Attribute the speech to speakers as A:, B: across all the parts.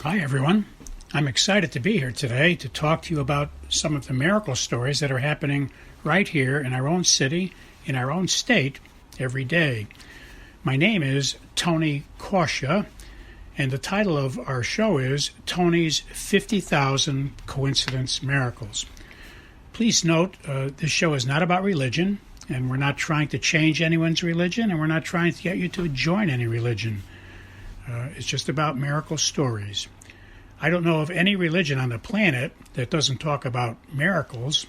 A: Hi, everyone. I'm excited to be here today to talk to you about some of the miracle stories that are happening right here in our own city, in our own state, every day. My name is Tony Kausha, and the title of our show is Tony's 50,000 Coincidence Miracles. Please note, this show is not about religion, and we're not trying to change anyone's religion, and we're not trying to get you to join any religion. It's just about miracle stories. I don't know of any religion on the planet that doesn't talk about miracles.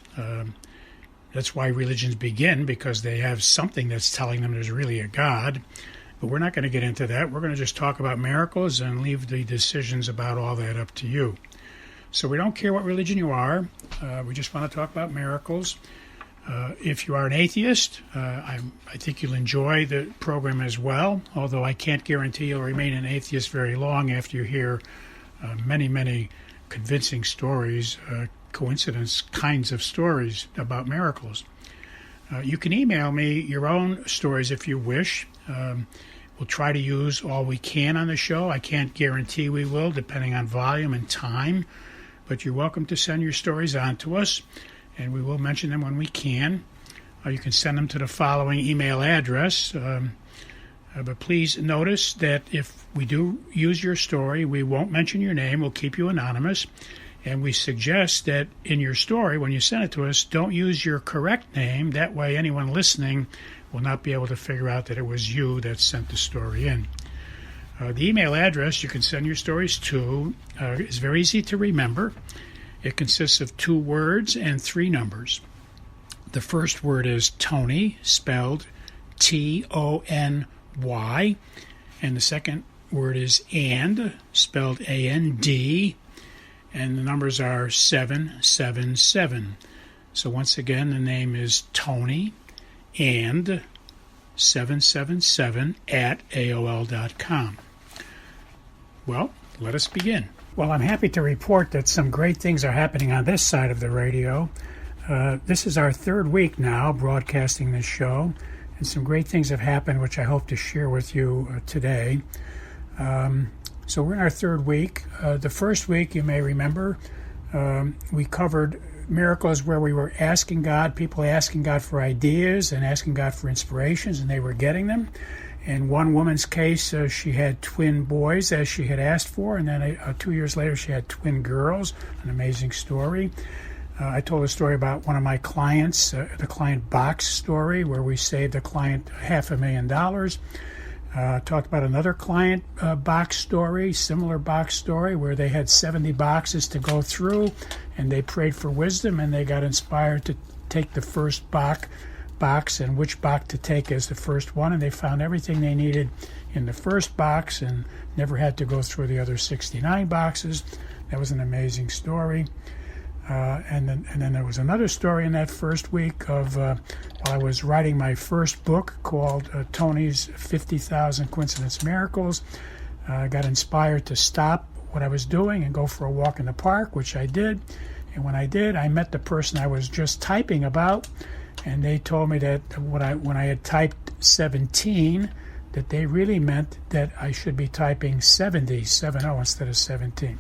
A: That's why religions begin, because they have something that's telling them there's really a God. But we're not going to get into that. We're going to just talk about miracles and leave the decisions about all that up to you. So we don't care what religion you are. We just want to talk about miracles. If you are an atheist, I think you'll enjoy the program as well, although I can't guarantee you'll remain an atheist very long after you hear many convincing stories, coincidence kinds of stories about miracles. You can email me your own stories if you wish. We'll try to use all we can on the show. I can't guarantee we will, depending on volume and time, but you're welcome to send your stories on to us, and we will mention them when we can. You can send them to the following email address. But please notice that if we do use your story, we won't mention your name. We'll keep you anonymous. And we suggest that in your story, when you send it to us, don't use your correct name. That way anyone listening will not be able to figure out that it was you that sent the story in. The email address you can send your stories to is very easy to remember. It consists of 2 words and 3 numbers. The first word is Tony, spelled Tony, and the second word is and, spelled A-N-D, and the numbers are 777. So once again, the name is Tony and 777 at AOL.com. Well, let us begin. Well, I'm happy to report that some great things are happening on this side of the radio. This is our 3rd week now broadcasting this show, and some great things have happened which I hope to share with you today. So we're in our 3rd week. The first week, you may remember, we covered miracles where we were asking God, people asking God for ideas and asking God for inspirations, and they were getting them. In one woman's case, she had twin boys as she had asked for, and then 2 years later she had twin girls, an amazing story. I told a story about one of my clients, the client box story, where we saved the client $500,000. Talked about another client box story, similar box story, where they had 70 boxes to go through, and they prayed for wisdom, and they got inspired to take the first box and which box to take as the first one, and they found everything they needed in the first box and never had to go through the other 69 boxes. That was an amazing story. And then there was another story in that first week of while I was writing my first book called Tony's 50,000 Coincidence Miracles. I got inspired to stop what I was doing and go for a walk in the park, which I did. And when I did, I met the person I was just typing about, and they told me that when I had typed 17, that they really meant that I should be typing 70 instead of 17.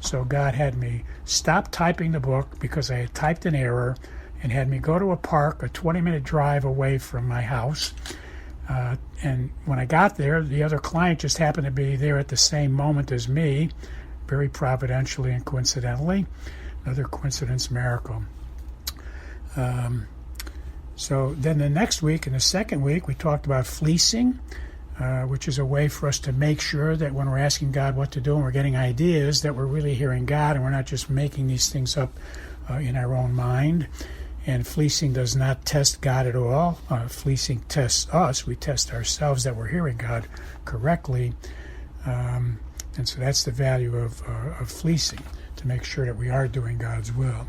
A: So God had me stop typing the book because I had typed an error, and had me go to a park a 20-minute drive away from my house. And when I got there, the other client just happened to be there at the same moment as me, very providentially and coincidentally. Another coincidence miracle. So then the next week, in the second week, we talked about fleecing, which is a way for us to make sure that when we're asking God what to do and we're getting ideas, that we're really hearing God and we're not just making these things up in our own mind. And fleecing does not test God at all. Fleecing tests us. We test ourselves that we're hearing God correctly. And so that's the value of fleecing, to make sure that we are doing God's will.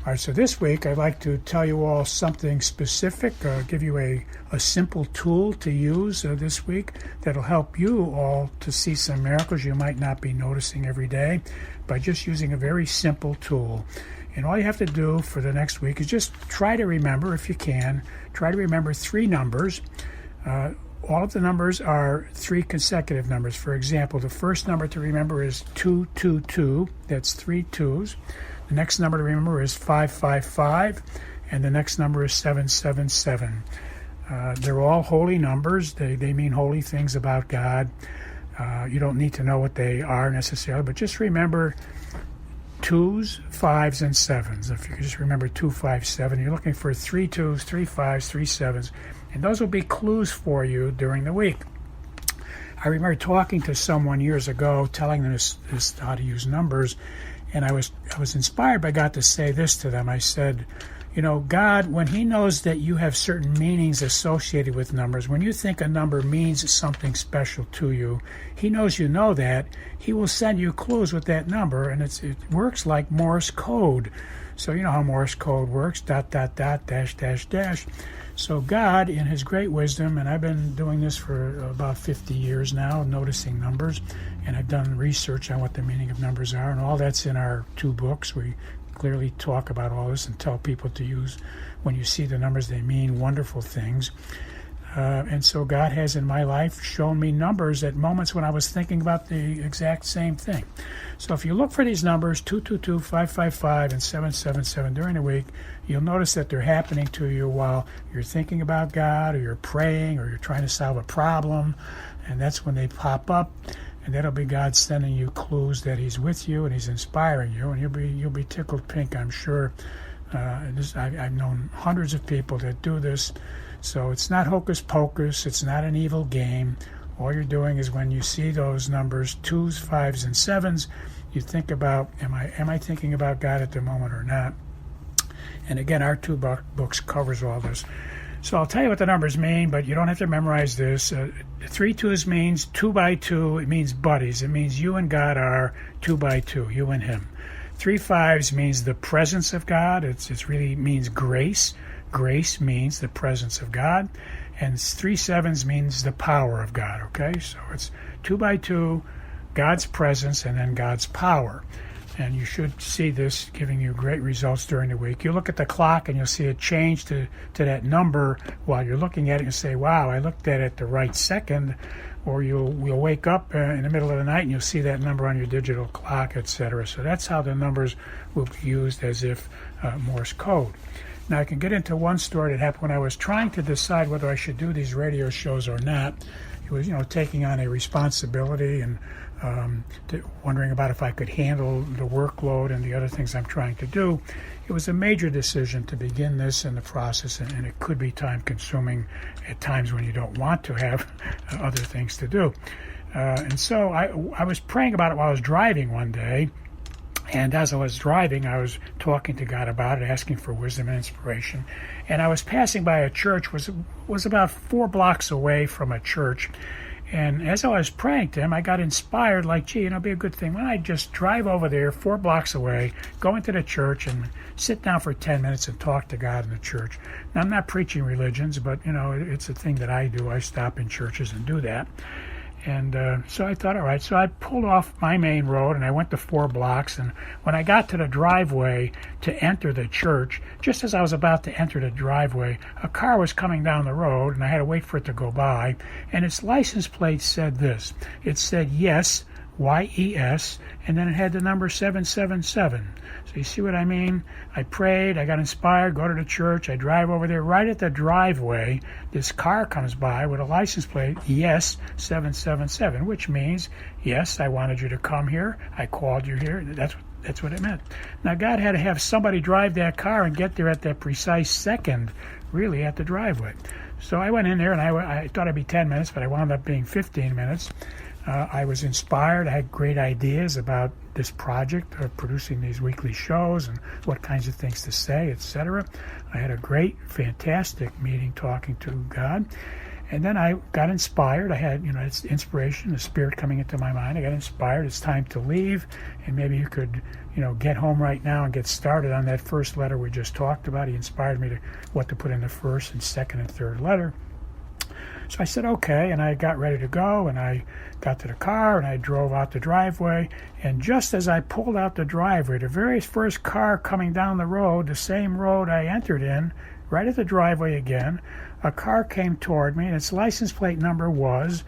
A: All right, so this week I'd like to tell you all something specific, give you a simple tool to use this week that'll help you all to see some miracles you might not be noticing every day by just using a very simple tool. And all you have to do for the next week is just try to remember, if you can, try to remember 3 numbers. all of the numbers are 3 consecutive numbers. For example, the first number to remember is 222. That's 3 2's. The next number to remember is 555, and the next number is 777. They're all holy numbers. They mean holy things about God. You don't need to know what they are necessarily, but just remember 2's, 5's, and 7's. If you could just remember 2, 5, 7, you're looking for 3 2's, 3 5's, 3 7's, and those will be clues for you during the week. I remember talking to someone years ago, telling them this how to use numbers, and I was inspired by God to say this to them. I said, you know, God, when he knows that you have certain meanings associated with numbers, when you think a number means something special to you, he knows you know that. He will send you clues with that number, and it works like Morse code. So you know how Morse code works, ... dash. So God, in his great wisdom, and I've been doing this for about 50 years now, noticing numbers, and I've done research on what the meaning of numbers are, and all that's in our 2 books. We clearly talk about all this and tell people to use, when you see the numbers, they mean wonderful things. And so God has in my life shown me numbers at moments when I was thinking about the exact same thing. So if you look for these numbers, 222, 555, and 777 during the week, you'll notice that they're happening to you while you're thinking about God, or you're praying, or you're trying to solve a problem, and that's when they pop up. And that'll be God sending you clues that he's with you and he's inspiring you, and you'll be tickled pink, I'm sure. I've known hundreds of people that do this, so it's not hocus pocus. It's not an evil game. All you're doing is when you see those numbers, 2's, 5's, and 7's, you think about, am I thinking about God at the moment or not? And again, our 2 books covers all this. So I'll tell you what the numbers mean, but you don't have to memorize this. 3 2's means 2 by 2. It means buddies. It means you and God are 2 by 2, you and him. 3 5's means the presence of God. It really means grace. Grace means the presence of God. And 3 7's means the power of God, okay? So it's 2 by 2, God's presence, and then God's power. And you should see this giving you great results during the week. You look at the clock and you'll see it change to that number while you're looking at it and say, wow, I looked at it the right second. Or you'll wake up in the middle of the night and you'll see that number on your digital clock, etc. So that's how the numbers will be used as if Morse code. Now I can get into one story that happened when I was trying to decide whether I should do these radio shows or not. It was, taking on a responsibility and wondering about if I could handle the workload and the other things I'm trying to do. It was a major decision to begin this in the process, and it could be time-consuming at times when you don't want to have other things to do. And so I was praying about it while I was driving one day, and as I was driving, I was talking to God about it, asking for wisdom and inspiration. And I was passing by a church, was about 4 blocks away from a church. And as I was praying to him, I got inspired, like, gee, it'd be a good thing. Why don't I just drive over there 4 blocks away, go into the church, and sit down for 10 minutes and talk to God in the church. Now, I'm not preaching religions, but, it's a thing that I do. I stop in churches and do that. And so I thought, all right. So I pulled off my main road, and I went to 4 blocks. And when I got to the driveway to enter the church, just as I was about to enter the driveway, a car was coming down the road, and I had to wait for it to go by. And its license plate said this. It said, yes, Y-E-S, and then it had the number 777. So you see what I mean? I prayed, I got inspired, go to the church, I drive over there. Right at the driveway, this car comes by with a license plate, yes, 777, which means, yes, I wanted you to come here, I called you here. That's what it meant. Now, God had to have somebody drive that car and get there at that precise second, really, at the driveway. So I went in there, and I thought it'd be 10 minutes, but I wound up being 15 minutes. I was inspired. I had great ideas about this project of producing these weekly shows and what kinds of things to say, etc. I had a great, fantastic meeting talking to God. And then I got inspired. I had, it's inspiration, the Spirit coming into my mind. I got inspired. It's time to leave. And maybe you could, get home right now and get started on that first letter we just talked about. He inspired me to what to put in the first and second and third letter. So I said, okay, and I got ready to go, and I got to the car, and I drove out the driveway, and just as I pulled out the driveway, the very first car coming down the road, the same road I entered in, right at the driveway again, a car came toward me, and its license plate number was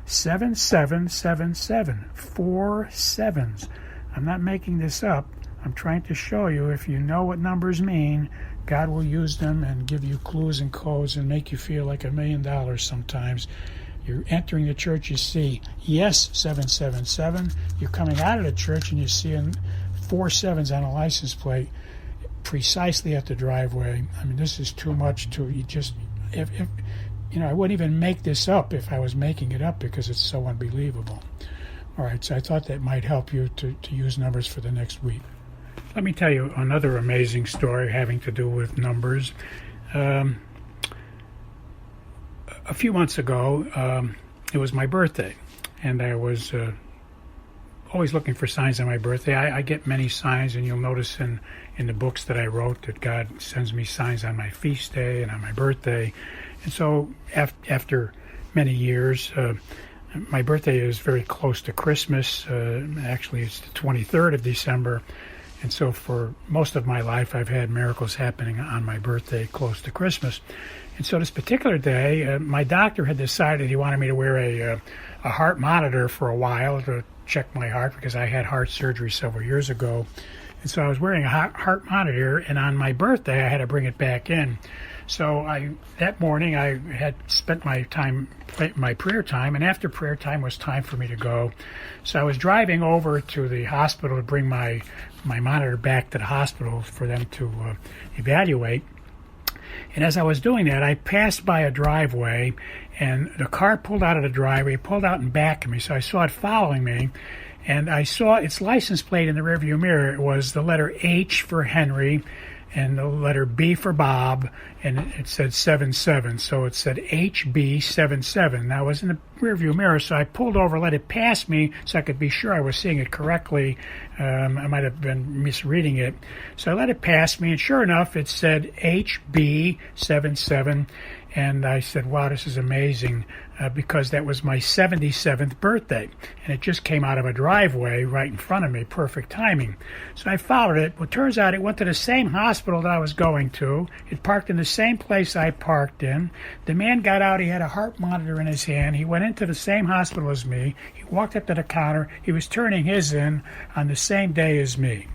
A: 7777. 4 7's. I'm not making this up. I'm trying to show you if you know what numbers mean, God will use them and give you clues and codes and make you feel like $1 million sometimes. You're entering the church, you see, yes, 777. You're coming out of the church and you see 4 7's on a license plate precisely at the driveway. I mean, this is too much to if I wouldn't even make this up if I was making it up because it's so unbelievable. All right, so I thought that might help you to use numbers for the next week. Let me tell you another amazing story having to do with numbers. A few months ago, it was my birthday, and I was always looking for signs on my birthday. I get many signs, and you'll notice in the books that I wrote that God sends me signs on my feast day and on my birthday. And so after many years, my birthday is very close to Christmas. Actually, it's the 23rd of December. And so for most of my life, I've had miracles happening on my birthday close to Christmas. And so this particular day, my doctor had decided he wanted me to wear a heart monitor for a while to check my heart because I had heart surgery several years ago. And so I was wearing a heart monitor, and on my birthday, I had to bring it back in. So that morning, I had spent my prayer time, and after prayer time was time for me to go. So I was driving over to the hospital to bring my monitor back to the hospital for them to evaluate. And as I was doing that, I passed by a driveway, and the car pulled out of the driveway, pulled out in back of me, so I saw it following me. And I saw its license plate in the rearview mirror. It was the letter H for Henry and the letter B for Bob, and it said 77. So it said HB77. Now, it was in the rearview mirror, so I pulled over, let it pass me so I could be sure I was seeing it correctly. I might have been misreading it. So I let it pass me, and sure enough, it said HB77. And I said, wow, this is amazing, because that was my 77th birthday. And it just came out of a driveway right in front of me, perfect timing. So I followed it. Well, it turns out it went to the same hospital that I was going to. It parked in the same place I parked in. The man got out. He had a heart monitor in his hand. He went into the same hospital as me. He walked up to the counter. He was turning his in on the same day as me.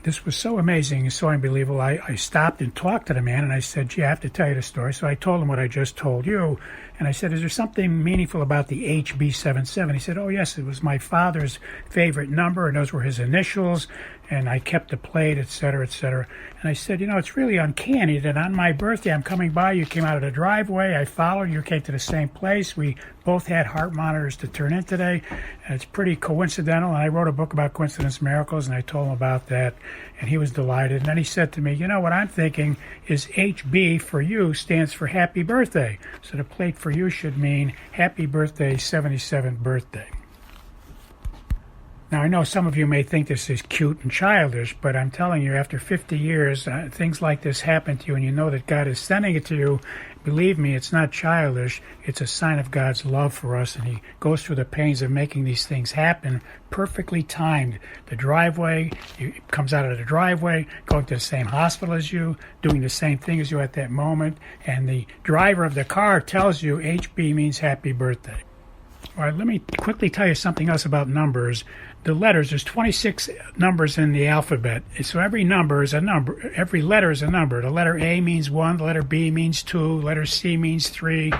A: This was so amazing and so unbelievable. I stopped and talked to the man, and I said, gee, I have to tell you the story. So I told him what I just told you. And I said, is there something meaningful about the HB77? He said, oh, yes, it was my father's favorite number, and those were his initials, and I kept the plate, et cetera, et cetera. And I said, it's really uncanny that on my birthday, I'm coming by, you came out of the driveway, I followed, you came to the same place, we both had heart monitors to turn in today. And it's pretty coincidental, and I wrote a book about coincidence miracles, and I told him about that, and he was delighted. And then he said to me, what I'm thinking is HB for you stands for happy birthday. So the plate for you should mean happy birthday, 77th birthday. Now, I know some of you may think this is cute and childish, but I'm telling you, after 50 years, things like this happen to you, and you know that God is sending it to you. Believe me, it's not childish. It's a sign of God's love for us, and he goes through the pains of making these things happen, perfectly timed. The driveway, he comes out of the driveway, going to the same hospital as you, doing the same thing as you at that moment, and the driver of the car tells you HB means happy birthday. All right, let me quickly tell you something else about numbers. The letters, there's 26 numbers in the alphabet. So every number is a number. Every letter is a number. The letter A means 1, the letter B means 2, the letter C means 3.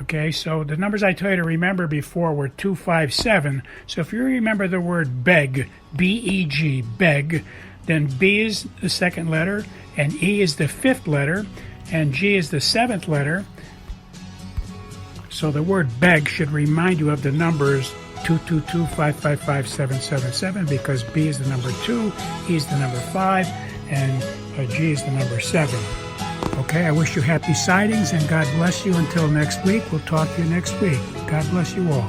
A: Okay, so the numbers I told you to remember before were 2, 5, 7. So if you remember the word beg, B-E-G, beg, then B is the second letter, and E is the fifth letter, and G is the seventh letter. So the word beg should remind you of the numbers 222, 555, 777, because B is the number 2, E is the number 5, and G is the number 7. Okay, I wish you happy sightings, and God bless you until next week. We'll talk to you next week. God bless you all.